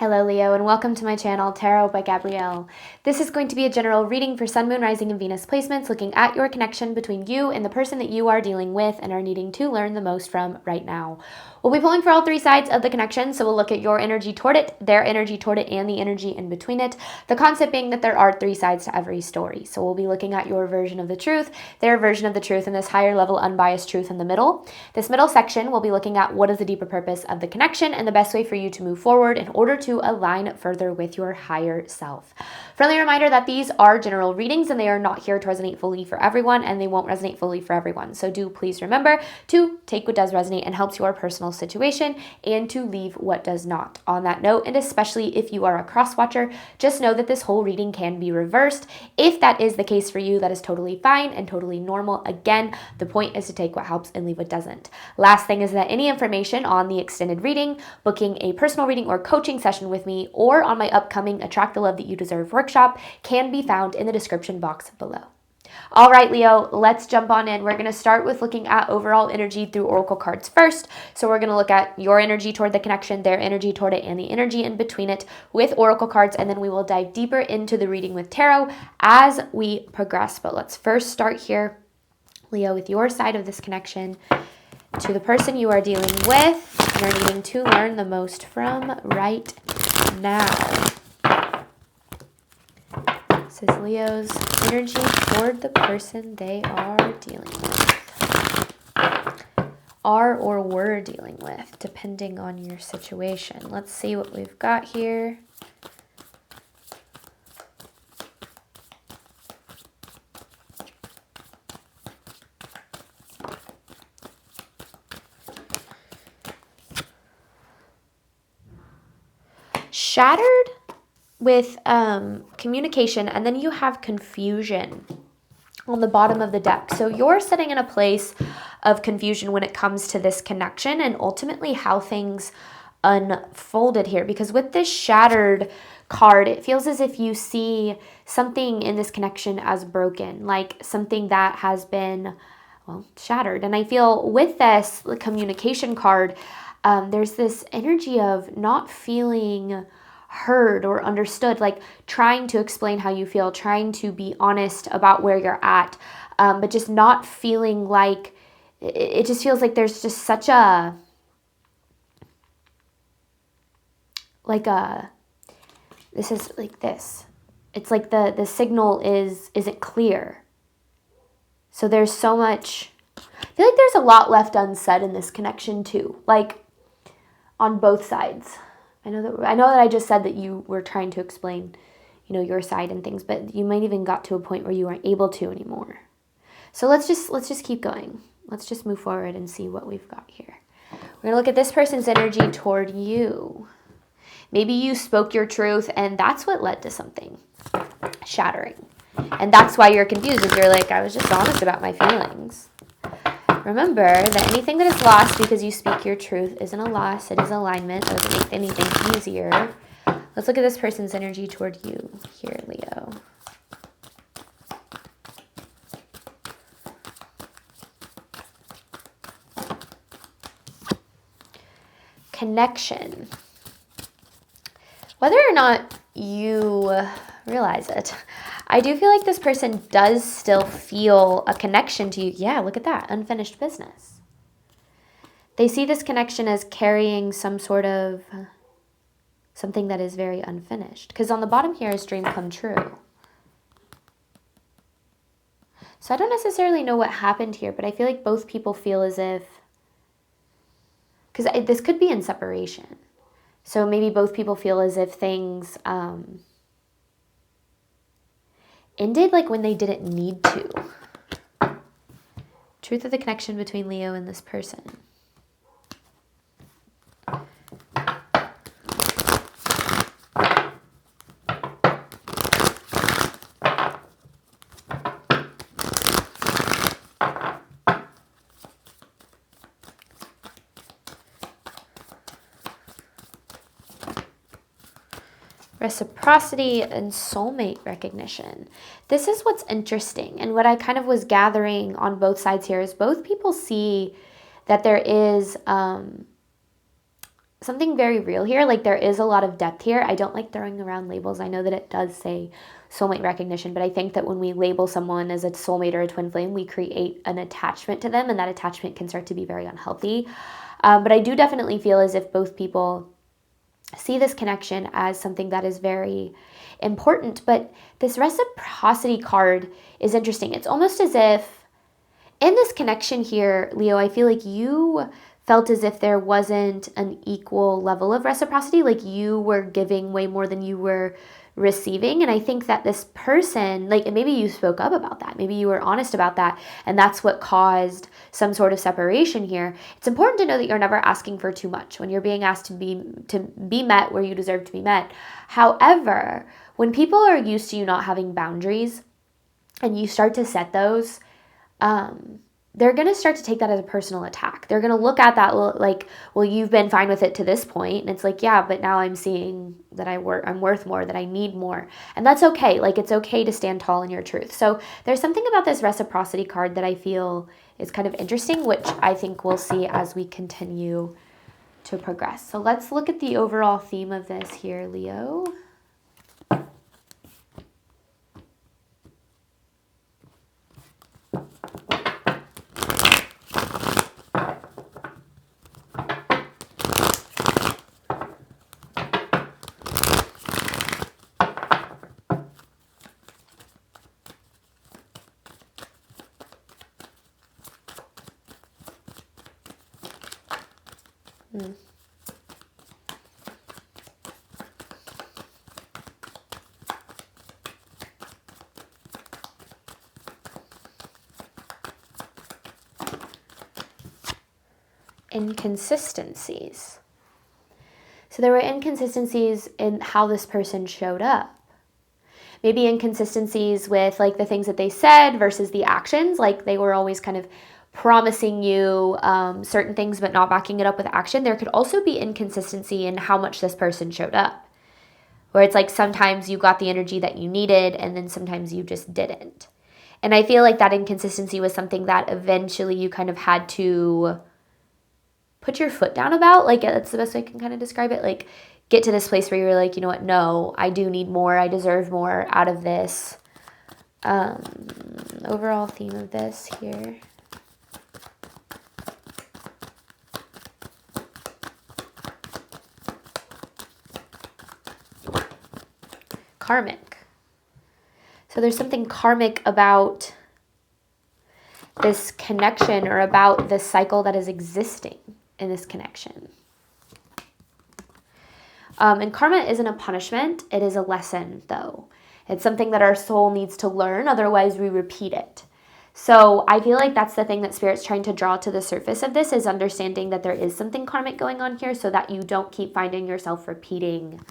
Hello Leo, and welcome to my channel, Tarot by Gabrielle. This is going to be a general reading for Sun, Moon, Rising, and Venus placements, looking at your connection between you and the person that you are dealing with and are needing to learn the most from right now. We'll be pulling for all three sides of the connection, so we'll look at your energy toward it, their energy toward it, and the energy in between it. The concept being that there are three sides to every story. So we'll be looking at your version of the truth, their version of the truth, and this higher level unbiased truth in the middle. This middle section, we'll be looking at what is the deeper purpose of the connection and the best way for you to move forward in order to align further with your higher self. Friendly reminder that these are general readings and they are not here to resonate fully for everyone, and they won't resonate fully for everyone. So do please remember to take what does resonate and helps your personal situation and to leave what does not. On that note, and especially if you are a cross watcher, just know that this whole reading can be reversed. If that is the case for you, that is totally fine and totally normal. Again, the point is to take what helps and leave what doesn't. Last thing is that any information on the extended reading, booking a personal reading or coaching session with me, or on my upcoming Attract the Love That You Deserve workshop can be found in the description box below. All right, Leo, let's jump on in. We're going to start with looking at overall energy through oracle cards first. So we're going to look at your energy toward the connection, their energy toward it, and the energy in between it with oracle cards, and then we will dive deeper into the reading with tarot as we progress. But let's first start here, Leo, with your side of this connection to the person you are dealing with and are needing to learn the most from right now. This is Leo's energy toward the person they are dealing with. Are or were dealing with, depending on your situation. Let's see what we've got here. Shattered with communication, and then you have confusion on the bottom of the deck. So you're sitting in a place of confusion when it comes to this connection and ultimately how things unfolded here. Because with this shattered card, it feels as if you see something in this connection as broken, like something that has been, well, shattered. And I feel with this communication card, there's this energy of not feeling heard or understood, like trying to explain how you feel, trying to be honest about where you're at, but just not feeling like, it just feels like there's just such a, this is like this. It's like the signal isn't clear. So there's so much, I feel like there's a lot left unsaid in this connection too, like on both sides. I know that I just said that you were trying to explain, your side and things, but you might even got to a point where you weren't able to anymore. So let's just keep going. Let's just move forward and see what we've got here. We're going to look at this person's energy toward you. Maybe you spoke your truth and that's what led to something shattering. And that's why you're confused, is you're like, I was just honest about my feelings. Remember that anything that is lost because you speak your truth isn't a loss. It is alignment. It doesn't make anything easier. Let's look at this person's energy toward you here, Leo. Connection. Whether or not you realize it, I do feel like this person does still feel a connection to you. Yeah, look at that. Unfinished business. They see this connection as carrying some sort of something that is very unfinished. Because on the bottom here is dream come true. So I don't necessarily know what happened here, but I feel like both people feel as if, because this could be in separation. So maybe both people feel as if things ended like when they didn't need to. Truth of the connection between Leo and this person. Reciprocity and soulmate recognition. This is what's interesting, and what I kind of was gathering on both sides here is both people see that there is something very real here. Like, there is a lot of depth here. I don't like throwing around labels. I know that it does say soulmate recognition, but I think that when we label someone as a soulmate or a twin flame, we create an attachment to them, and that attachment can start to be very unhealthy. But I do definitely feel as if both people see this connection as something that is very important. But this reciprocity card is interesting. It's almost as if in this connection here, Leo, I feel like you felt as if there wasn't an equal level of reciprocity, like you were giving way more than you were receiving. And I think that this person, like, maybe you spoke up about that, maybe you were honest about that, and that's what caused some sort of separation here. It's important to know that you're never asking for too much when you're being asked to be met where you deserve to be met. However, when people are used to you not having boundaries and you start to set those, they're going to start to take that as a personal attack. They're going to look at that like, well, you've been fine with it to this point. And it's like, yeah, but now I'm seeing that I'm worth more, that I need more. And that's okay. Like, it's okay to stand tall in your truth. So there's something about this reciprocity card that I feel is kind of interesting, which I think we'll see as we continue to progress. So let's look at the overall theme of this here, Leo. Inconsistencies. So there were inconsistencies in how this person showed up. Maybe inconsistencies with like the things that they said versus the actions. Like, they were always kind of promising you certain things but not backing it up with action. There could also be inconsistency in how much this person showed up, where it's like sometimes you got the energy that you needed and then sometimes you just didn't. And I feel like that inconsistency was something that eventually you kind of had to put your foot down about. Like, that's the best way I can kind of describe it. Like, get to this place where you're like, you know what, no, I do need more, I deserve more out of this. Overall theme of this here. Karmic. So there's something karmic about this connection, or about this cycle that is existing in this connection. And karma isn't a punishment, it is a lesson, though. It's something that our soul needs to learn, otherwise we repeat it. So I feel like that's the thing that Spirit's trying to draw to the surface of this, is understanding that there is something karmic going on here, so that you don't keep finding yourself repeating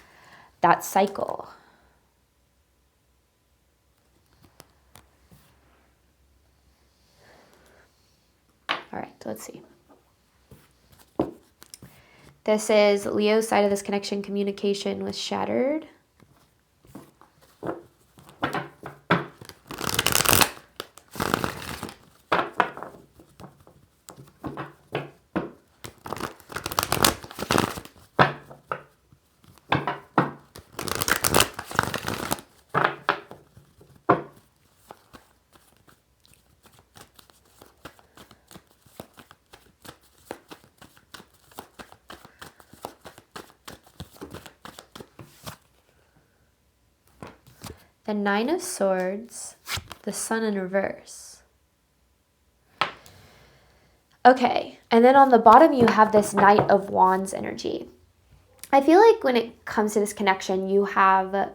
that cycle. All right, let's see. This is Leo's side of this connection. Communication was shattered. The Nine of Swords, the Sun in reverse. Okay, and then on the bottom you have this Knight of Wands energy. I feel like when it comes to this connection, you have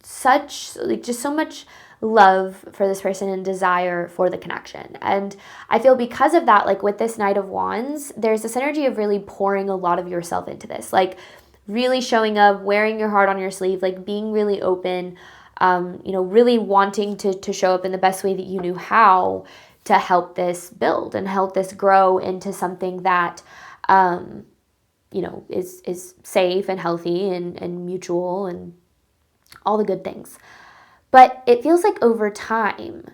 just so much love for this person and desire for the connection. And I feel because of that, like with this Knight of Wands, there's this energy of really pouring a lot of yourself into this, like really showing up, wearing your heart on your sleeve, like being really open, really wanting to show up in the best way that you knew how to help this build and help this grow into something that, is safe and healthy and mutual and all the good things. But it feels like over time,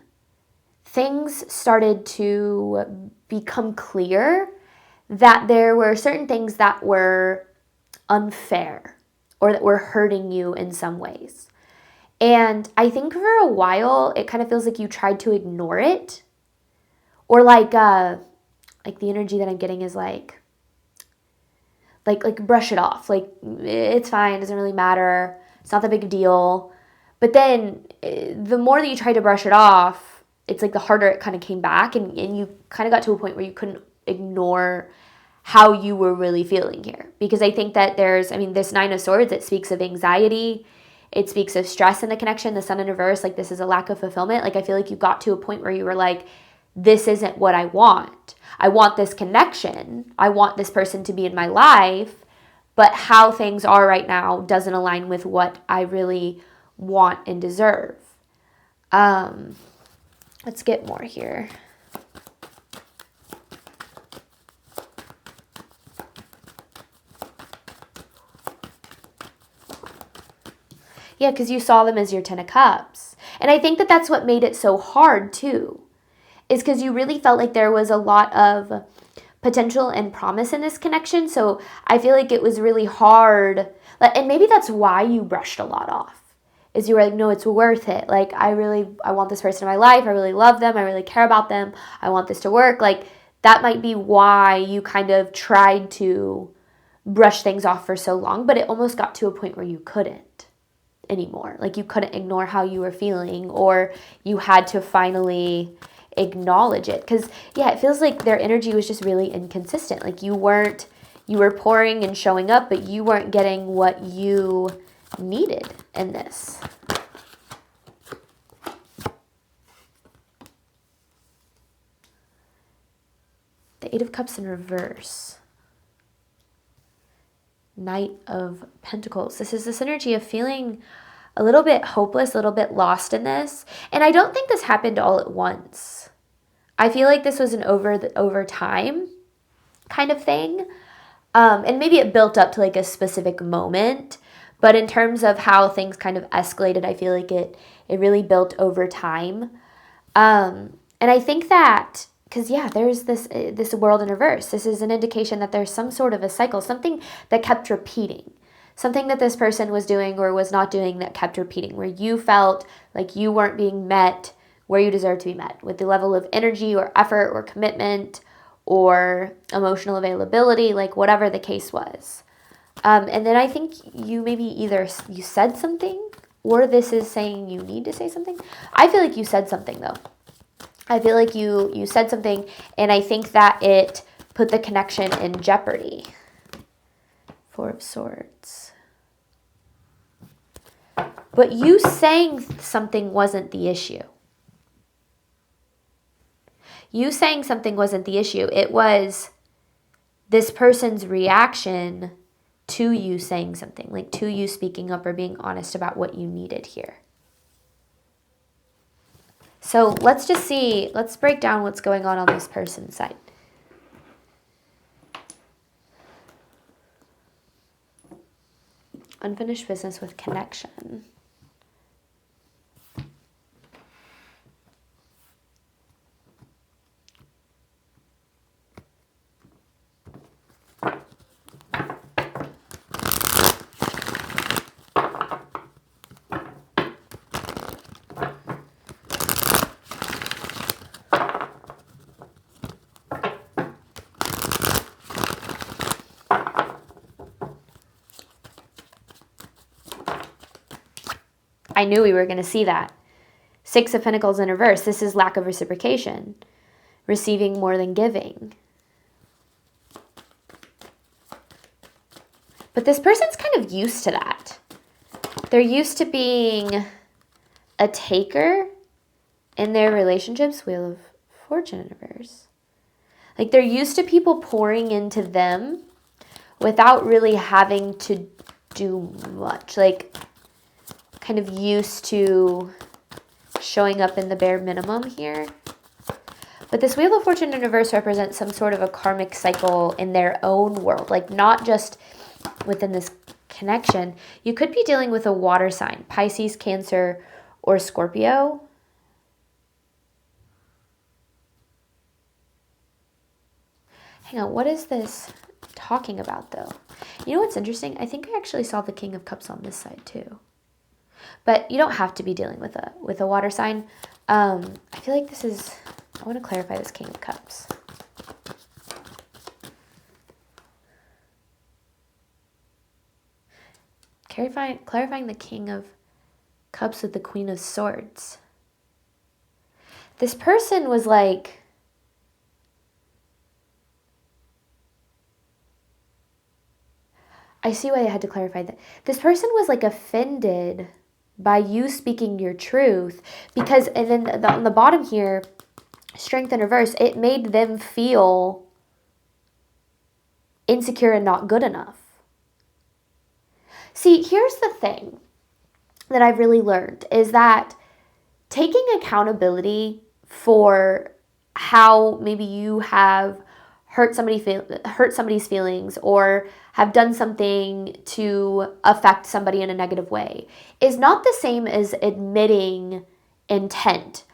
things started to become clear that there were certain things that were unfair or that we're hurting you in some ways. And I think for a while, it kind of feels like you tried to ignore it, or like the energy that I'm getting is like brush it off. Like, it's fine. It doesn't really matter. It's not that big a deal. But then the more that you try to brush it off, it's like the harder it kind of came back. And you kind of got to a point where you couldn't ignore how you were really feeling here. Because I think that this Nine of Swords, it speaks of anxiety. It speaks of stress in the connection, the Sun in reverse, like this is a lack of fulfillment. Like I feel like you got to a point where you were like, this isn't what I want. I want this connection. I want this person to be in my life, but how things are right now doesn't align with what I really want and deserve. Let's get more here. Yeah, because you saw them as your 10 of Cups. And I think that that's what made it so hard too, is because you really felt like there was a lot of potential and promise in this connection. So I feel like it was really hard. And maybe that's why you brushed a lot off, is you were like, no, it's worth it. Like, I want this person in my life. I really love them. I really care about them. I want this to work. Like, that might be why you kind of tried to brush things off for so long, but it almost got to a point where you couldn't anymore. Like, you couldn't ignore how you were feeling, or you had to finally acknowledge it. Because yeah, it feels like their energy was just really inconsistent. Like you were pouring and showing up, but you weren't getting what you needed in this. The Eight of Cups in reverse. Knight of Pentacles. This is this energy of feeling a little bit hopeless, a little bit lost in this. And I don't think this happened all at once. I feel like this was an over time kind of thing. And maybe it built up to like a specific moment. But in terms of how things kind of escalated, I feel like it really built over time. And I think that, because yeah, there's this world in reverse. This is an indication that there's some sort of a cycle, something that kept repeating. Something that this person was doing or was not doing that kept repeating, where you felt like you weren't being met where you deserve to be met, with the level of energy or effort or commitment or emotional availability, like whatever the case was. And then I think you maybe either you said something, or this is saying you need to say something. I feel like you said something though. I feel like you said something, and I think that it put the connection in jeopardy. Four of Swords. But you saying something wasn't the issue. You saying something wasn't the issue. It was this person's reaction to you saying something, like to you speaking up or being honest about what you needed here. So let's just see, let's break down what's going on this person's side. Unfinished business with connection. I knew we were going to see that. Six of Pentacles in reverse. This is lack of reciprocation. Receiving more than giving. But this person's kind of used to that. They're used to being a taker in their relationships. Wheel of Fortune in reverse. Like they're used to people pouring into them without really having to do much. Like kind of used to showing up in the bare minimum here. But this Wheel of Fortune in reverse represents some sort of a karmic cycle in their own world. Like not just within this connection. You could be dealing with a water sign, Pisces, Cancer, or Scorpio. Hang on, what is this talking about, though? You know what's interesting? I think I actually saw the King of Cups on this side, too. But you don't have to be dealing with a water sign. I feel like this is... I want to clarify this King of Cups. Clarifying the King of Cups with the Queen of Swords. This person was like... I see why I had to clarify that. This person was like offended by you speaking your truth because, and then on the bottom here, strength in reverse, it made them feel insecure and not good enough. See, here's the thing that I've really learned is that taking accountability for how maybe you have hurt somebody's feelings or have done something to affect somebody in a negative way is not the same as admitting intent.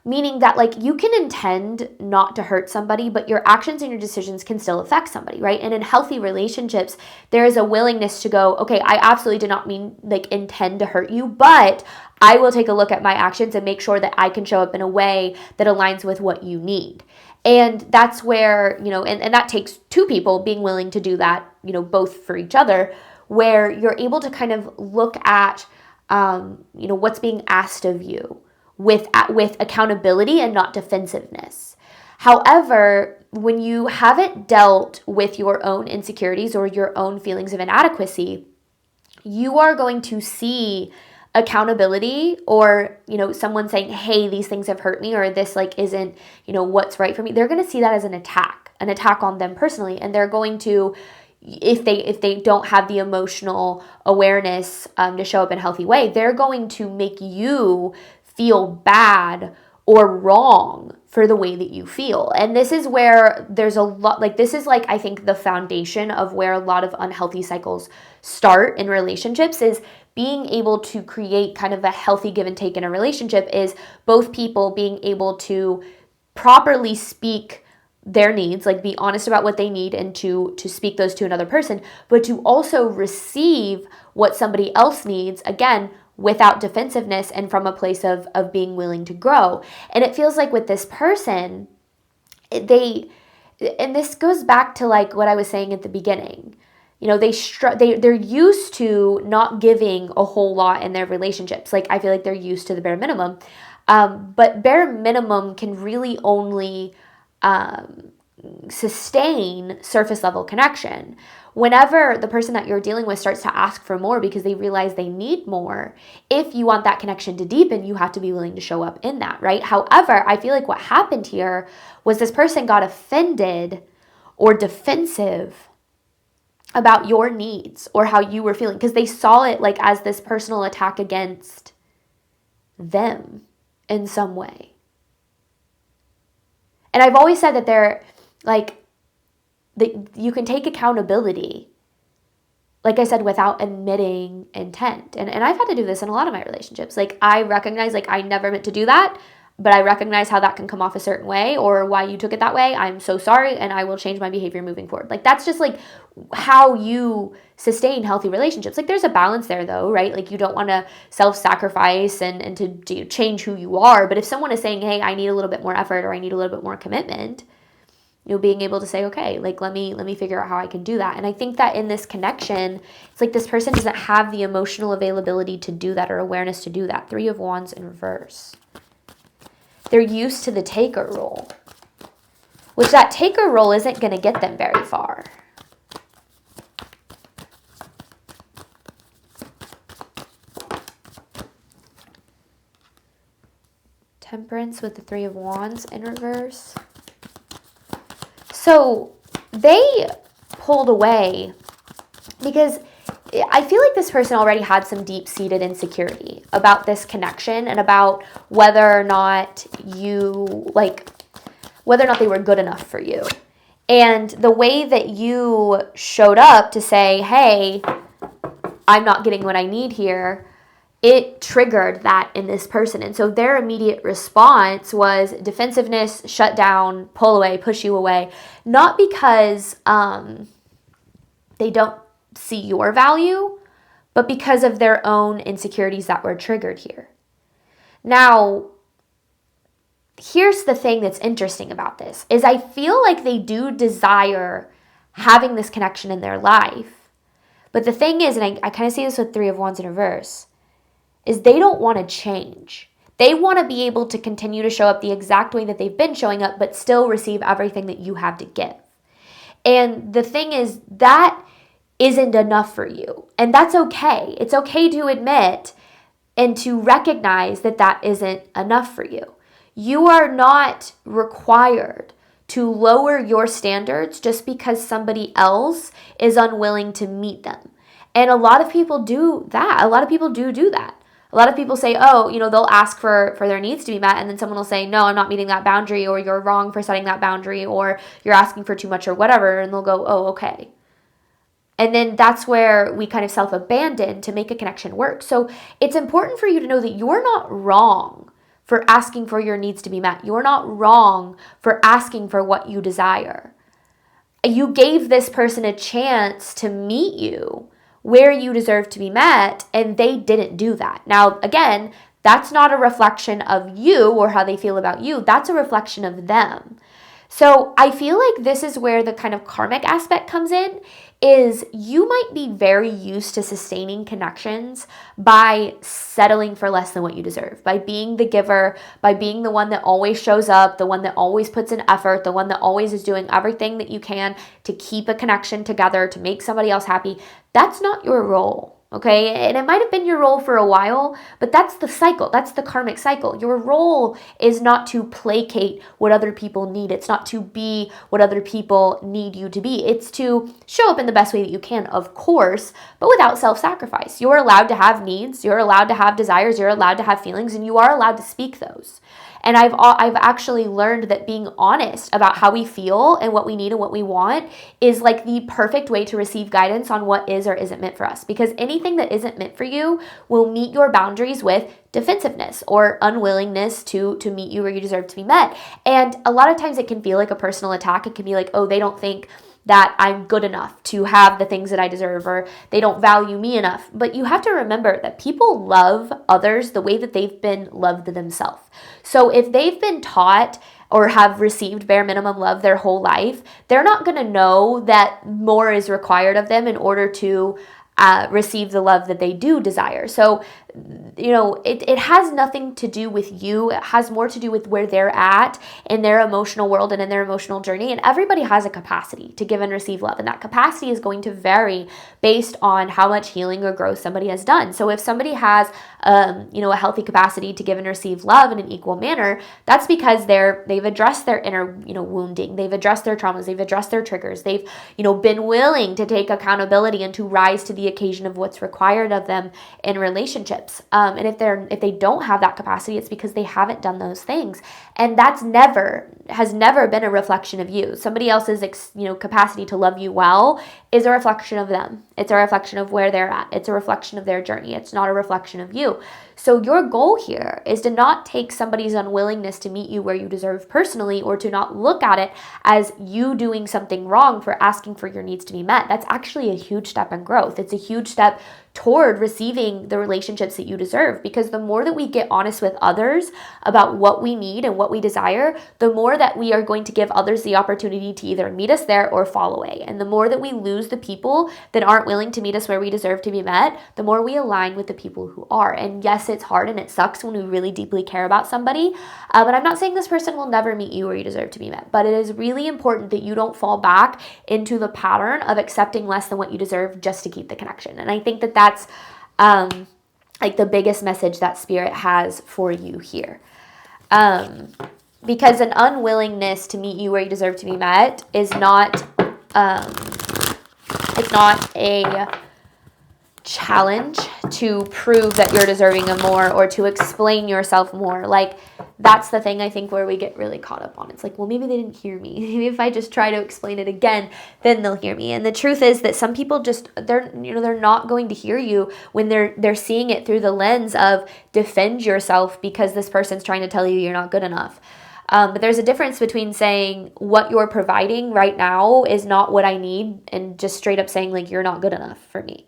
Meaning that like you can intend not to hurt somebody, but your actions and your decisions can still affect somebody, right? And in healthy relationships, there is a willingness to go, okay, I absolutely did not intend to hurt you, but I will take a look at my actions and make sure that I can show up in a way that aligns with what you need. And that's where, and that takes two people being willing to do that, both for each other, where you're able to kind of look at, what's being asked of you with accountability and not defensiveness. However, when you haven't dealt with your own insecurities or your own feelings of inadequacy, you are going to see accountability or, someone saying, hey, these things have hurt me or this isn't, what's right for me. They're going to see that as an attack on them personally. And they're going to, if they don't have the emotional awareness to show up in a healthy way, they're going to make you feel bad or wrong for the way that you feel. And this is where there's a lot, I think the foundation of where a lot of unhealthy cycles start in relationships is being able to create kind of a healthy give and take in a relationship is both people being able to properly speak their needs, be honest about what they need and to speak those to another person, but to also receive what somebody else needs, again, without defensiveness and from a place of being willing to grow. And it feels like with this person, and this goes back to what I was saying at the beginning. They're used to not giving a whole lot in their relationships. I feel like they're used to the bare minimum. But bare minimum can really only sustain surface level connection. Whenever the person that you're dealing with starts to ask for more because they realize they need more, if you want that connection to deepen, you have to be willing to show up in that, right? However, I feel like what happened here was this person got offended or defensive about your needs or how you were feeling because they saw it as this personal attack against them in some way. And I've always said that they're you can take accountability, like I said, without admitting intent. And I've had to do this in a lot of my relationships. I recognize, I never meant to do that, but I recognize how that can come off a certain way or why you took it that way. I'm so sorry, and I will change my behavior moving forward. That's just how you sustain healthy relationships. There's a balance there though, right? You don't want to self-sacrifice and to change who you are. But if someone is saying, hey, I need a little bit more effort or I need a little bit more commitment, being able to say, okay, let me figure out how I can do that. And I think that in this connection, it's this person doesn't have the emotional availability to do that or awareness to do that. 3 of Wands in reverse. They're used to the taker role, which that taker role isn't going to get them very far. Temperance with the 3 of Wands in reverse. So they pulled away because I feel like this person already had some deep-seated insecurity about this connection and about whether or not they were good enough for you. And the way that you showed up to say, hey, I'm not getting what I need here, it triggered that in this person. And so their immediate response was defensiveness, shut down, pull away, push you away. Not because they don't see your value, but because of their own insecurities that were triggered here. Now, here's the thing that's interesting about this, is I feel like they do desire having this connection in their life. But the thing is, and I kind of see this with Three of Wands in reverse, is they don't want to change. They want to be able to continue to show up the exact way that they've been showing up, but still receive everything that you have to give. And the thing is, that isn't enough for you. And that's okay. It's okay to admit and to recognize that that isn't enough for you. You are not required to lower your standards just because somebody else is unwilling to meet them. And a lot of people do that. A lot of people do that. A lot of people say, oh, they'll ask for their needs to be met, and then someone will say, no, I'm not meeting that boundary, or you're wrong for setting that boundary, or you're asking for too much or whatever, and they'll go, oh, okay. And then that's where we kind of self-abandon to make a connection work. So it's important for you to know that you're not wrong for asking for your needs to be met. You're not wrong for asking for what you desire. You gave this person a chance to meet you where you deserve to be met, and they didn't do that. Now, again, that's not a reflection of you or how they feel about you. That's a reflection of them. So I feel like this is where the kind of karmic aspect comes in, is you might be very used to sustaining connections by settling for less than what you deserve, by being the giver, by being the one that always shows up, the one that always puts in effort, the one that always is doing everything that you can to keep a connection together, to make somebody else happy. That's not your role. Okay, and it might have been your role for a while, but that's the cycle. That's the karmic cycle. Your role is not to placate what other people need. It's not to be what other people need you to be. It's to show up in the best way that you can, of course, but without self-sacrifice. You're allowed to have needs. You're allowed to have desires. You're allowed to have feelings, and you are allowed to speak those. And I've actually learned that being honest about how we feel and what we need and what we want is like the perfect way to receive guidance on what is or isn't meant for us. Because anything that isn't meant for you will meet your boundaries with defensiveness or unwillingness to meet you where you deserve to be met. And a lot of times it can feel like a personal attack. It can be like, oh, they don't think that I'm good enough to have the things that I deserve, or they don't value me enough. But you have to remember that people love others the way that they've been loved themselves. So if they've been taught or have received bare minimum love their whole life, they're not going to know that more is required of them in order to receive the love that they do desire. So, it has nothing to do with you. It has more to do with where they're at in their emotional world and in their emotional journey. And everybody has a capacity to give and receive love. And that capacity is going to vary based on how much healing or growth somebody has done. So if somebody has, a healthy capacity to give and receive love in an equal manner, that's because they've addressed their inner, wounding. They've addressed their traumas. They've addressed their triggers. They've, been willing to take accountability and to rise to the occasion of what's required of them in relationships. And if they don't have that capacity, it's because they haven't done those things. And that's has never been a reflection of you. Somebody else's, capacity to love you well is a reflection of them. It's a reflection of where they're at. It's a reflection of their journey. It's not a reflection of you. So your goal here is to not take somebody's unwillingness to meet you where you deserve personally, or to not look at it as you doing something wrong for asking for your needs to be met. That's actually a huge step in growth. It's a huge step toward receiving the relationships that you deserve, because the more that we get honest with others about what we need and what we desire, the more that we are going to give others the opportunity to either meet us there or fall away. And the more that we lose the people that aren't willing to meet us where we deserve to be met, the more we align with the people who are. And yes, it's hard and it sucks when we really deeply care about somebody. But I'm not saying this person will never meet you where you deserve to be met. But it is really important that you don't fall back into the pattern of accepting less than what you deserve just to keep the connection. And I think that that's like the biggest message that Spirit has for you here. Because an unwillingness to meet you where you deserve to be met is not, it's not a challenge to prove that you're deserving of more or to explain yourself more. Like, that's the thing I think where we get really caught up on. It's like, well, maybe they didn't hear me. Maybe if I just try to explain it again, then they'll hear me. And the truth is that some people just, they're not going to hear you when they're seeing it through the lens of defend yourself because this person's trying to tell you you're not good enough. But there's a difference between saying what you're providing right now is not what I need and just straight up saying like, you're not good enough for me.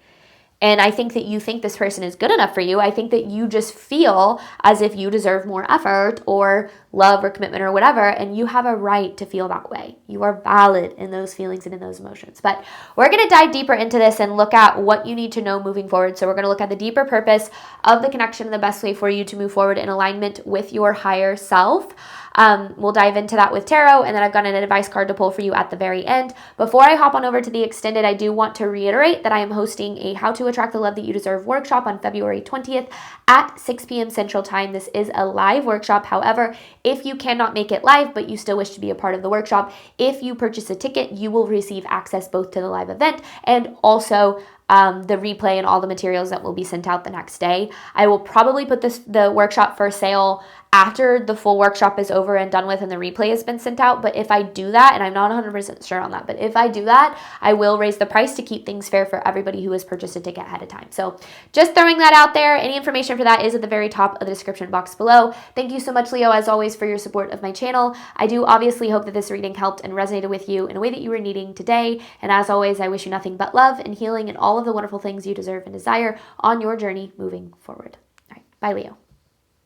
And I think that you think this person is good enough for you. I think that you just feel as if you deserve more effort or love or commitment or whatever, and you have a right to feel that way. You are valid in those feelings and in those emotions. But we're going to dive deeper into this and look at what you need to know moving forward. So we're going to look at the deeper purpose of the connection and the best way for you to move forward in alignment with your higher self. We'll dive into that with tarot, and then I've got an advice card to pull for you at the very end. Before I hop on over to the extended, I do want to reiterate that I am hosting a How to Attract the Love That You Deserve workshop on February 20th at 6 p.m. Central Time. This is a live workshop. However, if you cannot make it live, but you still wish to be a part of the workshop, if you purchase a ticket, you will receive access both to the live event and also the replay and all the materials that will be sent out the next day. I will probably put the workshop for sale after the full workshop is over and done with and the replay has been sent out. But if I do that, and I'm not 100% sure on that, but if I do that, I will raise the price to keep things fair for everybody who has purchased a ticket ahead of time. So just throwing that out there. Any information for that is at the very top of the description box below. Thank you so much, Leo, as always, for your support of my channel. I do obviously hope that this reading helped and resonated with you in a way that you were needing today. And as always, I wish you nothing but love and healing and all of the wonderful things you deserve and desire on your journey moving forward. All right, bye, Leo.